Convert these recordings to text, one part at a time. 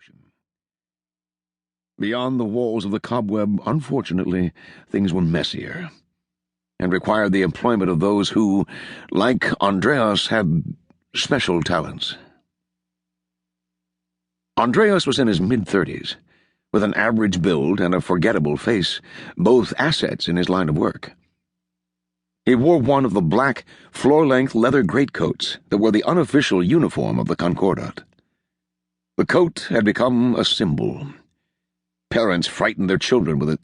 ocean. Beyond the walls of the cobweb, unfortunately, things were messier, and required the employment of those who, like Andreas, had special talents. Andreas was in his mid-30s, with an average build and a forgettable face, both assets in his line of work. He wore one of the black, floor-length leather greatcoats that were the unofficial uniform of the Concordat. The coat had become a symbol. Parents frightened their children with it.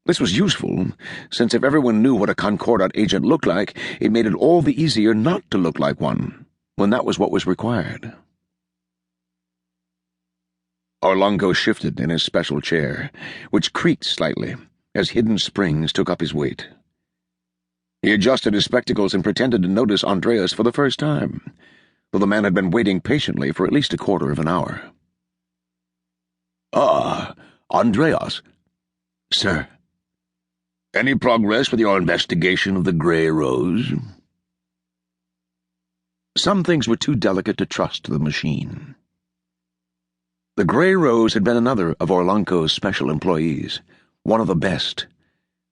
This was useful, since if everyone knew what a Concordat agent looked like, it made it all the easier not to look like one, when that was what was required. Orlanko shifted in his special chair, which creaked slightly as hidden springs took up his weight. He adjusted his spectacles and pretended to notice Andreas for the first time, though the man had been waiting patiently for at least a quarter of an hour. "Ah, Andreas." "Sir." "Any progress with your investigation of the Grey Rose?" Some things were too delicate to trust the machine. The Grey Rose had been another of Orlanko's special employees, one of the best,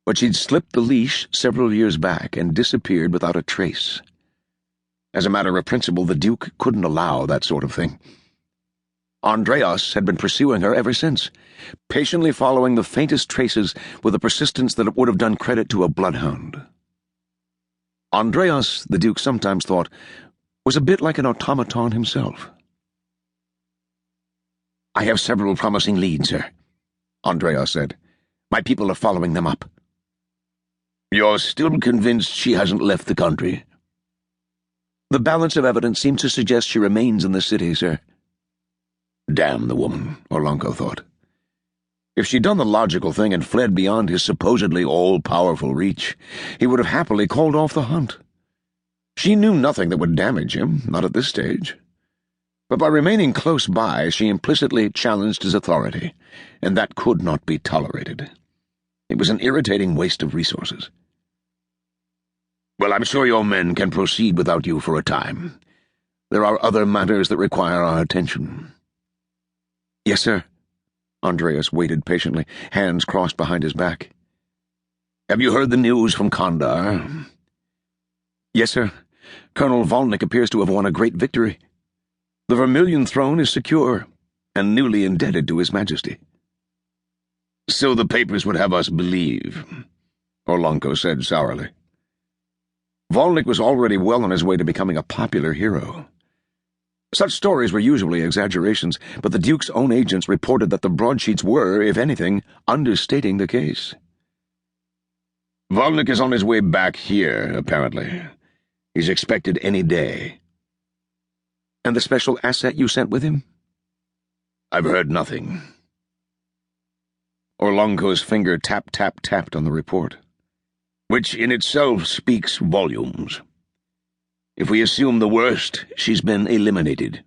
but she'd slipped the leash several years back and disappeared without a trace. As a matter of principle, the Duke couldn't allow that sort of thing. Andreas had been pursuing her ever since, patiently following the faintest traces with a persistence that would have done credit to a bloodhound. Andreas, the Duke sometimes thought, was a bit like an automaton himself. "I have several promising leads, sir," Andreas said. "My people are following them up." "You're still convinced she hasn't left the country?" "The balance of evidence seems to suggest she remains in the city, sir." Damn the woman, Orlanko thought. If she'd done the logical thing and fled beyond his supposedly all-powerful reach, he would have happily called off the hunt. She knew nothing that would damage him, not at this stage. But by remaining close by, she implicitly challenged his authority, and that could not be tolerated. It was an irritating waste of resources. "Well, I'm sure your men can proceed without you for a time. There are other matters that require our attention." "Yes, sir." Andreas waited patiently, hands crossed behind his back. "Have you heard the news from Kandar?" "Yes, sir. Colonel Vhalnich appears to have won a great victory. The Vermilion throne is secure, and newly indebted to His Majesty." "So the papers would have us believe," Orlanko said sourly. Vhalnich was already well on his way to becoming a popular hero. Such stories were usually exaggerations, but the Duke's own agents reported that the broadsheets were, if anything, understating the case. "Vhalnich is on his way back here, apparently. He's expected any day." "And the special asset you sent with him?" "I've heard nothing." Orlanko's finger tapped on the report. "Which in itself speaks volumes. If we assume the worst, she's been eliminated."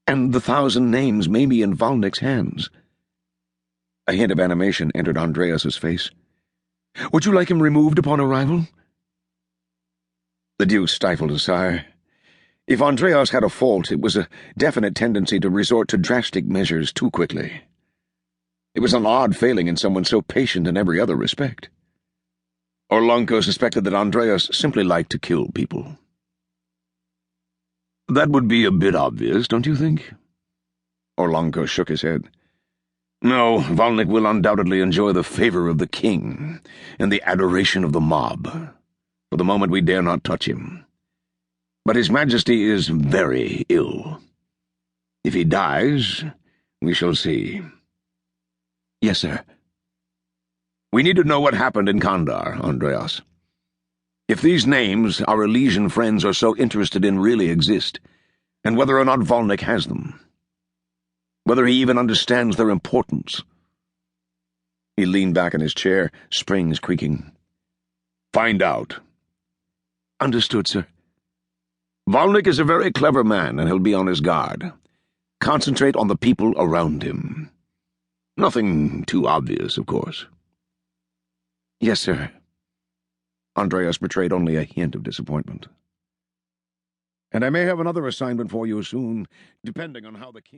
"And the 1,000 names may be in Vhalnich's hands." A hint of animation entered Andreas's face. "Would you like him removed upon arrival?" The Duke stifled a sigh. If Andreas had a fault, it was a definite tendency to resort to drastic measures too quickly. It was an odd failing in someone so patient in every other respect. Orlanko suspected that Andreas simply liked to kill people. "That would be a bit obvious, don't you think?" Orlanko shook his head. "No, Vhalnich will undoubtedly enjoy the favor of the king and the adoration of the mob. For the moment we dare not touch him. But His Majesty is very ill. If he dies, we shall see." "Yes, sir." "We need to know what happened in Kandar, Andreas. If these names our Elysian friends are so interested in really exist, and whether or not Vhalnich has them. Whether he even understands their importance." He leaned back in his chair, springs creaking. "Find out." "Understood, sir." "Vhalnich is a very clever man, and he'll be on his guard. Concentrate on the people around him. Nothing too obvious, of course." "Yes, sir." Andreas betrayed only a hint of disappointment. "And I may have another assignment for you soon, depending on how the king..."